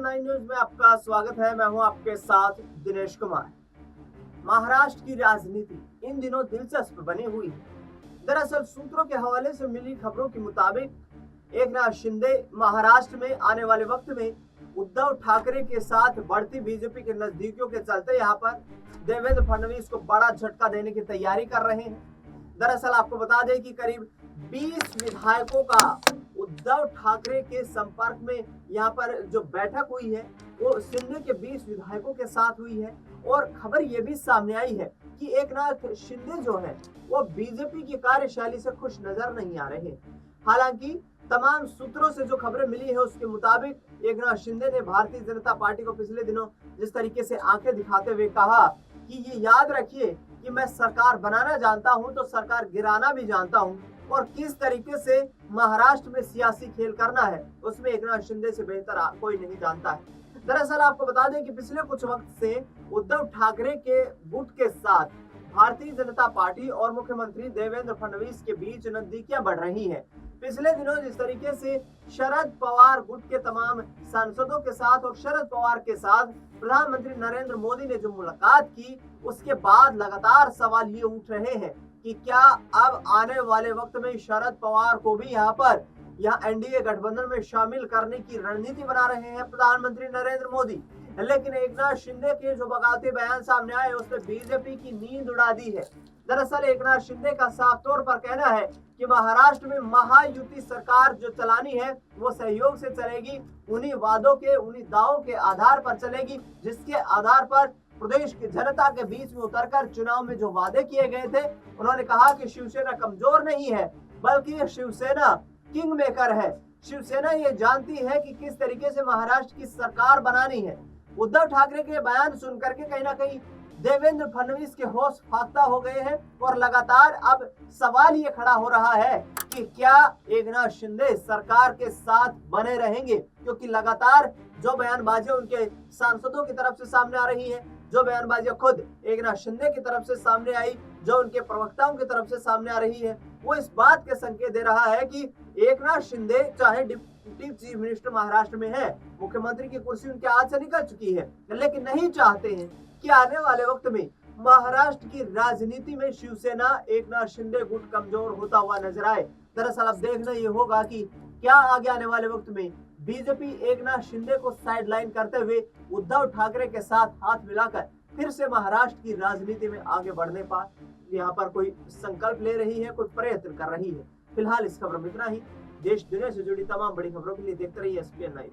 SPN9 news में आपका स्वागत है। मैं हूं आपके साथ दिनेश कुमार। महाराष्ट्र की राजनीति इन दिनों दिलचस्प बनी हुई है। दरअसल सूत्रों के हवाले से मिली खबरों के मुताबिक एकनाथ शिंदे महाराष्ट्र में आने वाले वक्त में उद्धव ठाकरे के साथ बढ़ती बीजेपी के नजदीकियों के चलते यहां पर देवेंद्र फडणवीस को बड़ा झटका देने की तैयारी कर रहे हैं। दरअसल आपको बता दें कि करीब 20 विधायकों का उद्धव ठाकरे के संपर्क में यहां पर जो बैठक हुई है वो शिंदे के 20 विधायकों के साथ हुई है। और खबर ये भी सामने आई है कि एकनाथ शिंदे जो है वो बीजेपी की कार्यशैली से खुश नजर नहीं आ रहे। हालांकि तमाम सूत्रों से जो खबरें मिली है उसके मुताबिक एकनाथ शिंदे ने भारतीय जनता पार्टी को पिछले दिनों जिस तरीके से आंखें दिखाते हुए कहा कि ये याद रखिए कि मैं सरकार बनाना जानता हूं तो सरकार गिराना भी जानता हूं, और किस तरीके से महाराष्ट्र में सियासी खेल करना है उसमें एकनाथ शिंदे से बेहतर कोई नहीं जानता है। दरअसल आपको बता दें कि पिछले कुछ वक्त से उद्धव ठाकरे के गुट के साथ भारतीय जनता पार्टी और मुख्यमंत्री देवेंद्र फडणवीस के बीच नजदीकियां बढ़ रही हैं। पिछले दिनों जिस तरीके से शरद पवार गुट के तमाम सांसदों के साथ और शरद पवार के साथ प्रधानमंत्री नरेंद्र मोदी ने जो मुलाकात की उसके बाद लगातार सवाल ये उठ रहे हैं कि क्या अब आने वाले वक्त में शरद पवार को भी यहाँ एनडीए गठबंधन में शामिल करने की रणनीति बना रहे हैं प्रधानमंत्री नरेंद्र मोदी। लेकिन एकनाथ शिंदे के जो बगावती बयान सामने आए उसने बीजेपी की नींद उड़ा दी है। दरअसल एकनाथ शिंदे का साफ तौर पर कहना है कि महाराष्ट्र में महायुति सरकार जो चलानी है वो सहयोग से चलेगी, उन्हीं वादों के उन्हीं दावों के आधार पर चलेगी जिसके आधार पर प्रदेश की जनता के बीच में उतरकर चुनाव में जो वादे किए गए थे। उन्होंने कहा कि शिवसेना कमजोर नहीं है बल्कि शिवसेना किंग मेकर है। शिवसेना ये जानती है कि किस तरीके से महाराष्ट्र की सरकार बनानी है। उद्धव ठाकरे के बयान सुनकर के कहीं ना कहीं देवेंद्र फडणवीस के होश फाख्ता हो गए हैं और लगातार अब सवाल ये खड़ा हो रहा है कि क्या एकनाथ शिंदे सरकार के साथ बने रहेंगे, क्योंकि लगातार जो बयानबाजियां उनके सांसदों की तरफ से सामने आ रही है, जो बयानबाजियां खुद एकनाथ शिंदे की तरफ से सामने आई, जो उनके प्रवक्ताओं की तरफ से सामने आ रही है, वो इस बात के संकेत दे रहा है कि एकनाथ शिंदे चाहे डिप्टी चीफ मिनिस्टर महाराष्ट्र में है, मुख्यमंत्री की कुर्सी उनके हाथ से निकल चुकी है, लेकिन नहीं चाहते हैं कि आने वाले वक्त में महाराष्ट्र की राजनीति में शिवसेना एकनाथ शिंदे गुट कमजोर होता हुआ नजर आए। दरअसल अब देखना ये होगा कि क्या आगे आने वाले वक्त में बीजेपी एकनाथ शिंदे को साइडलाइन करते हुए उद्धव ठाकरे के साथ हाथ मिलाकर फिर से महाराष्ट्र की राजनीति में आगे बढ़ने पर यहाँ पर कोई संकल्प ले रही है, कोई प्रयत्न कर रही है। फिलहाल इस खबर में इतना ही। देश दुनिया से जुड़ी तमाम बड़ी खबरों के लिए देखते रहिए SPN9।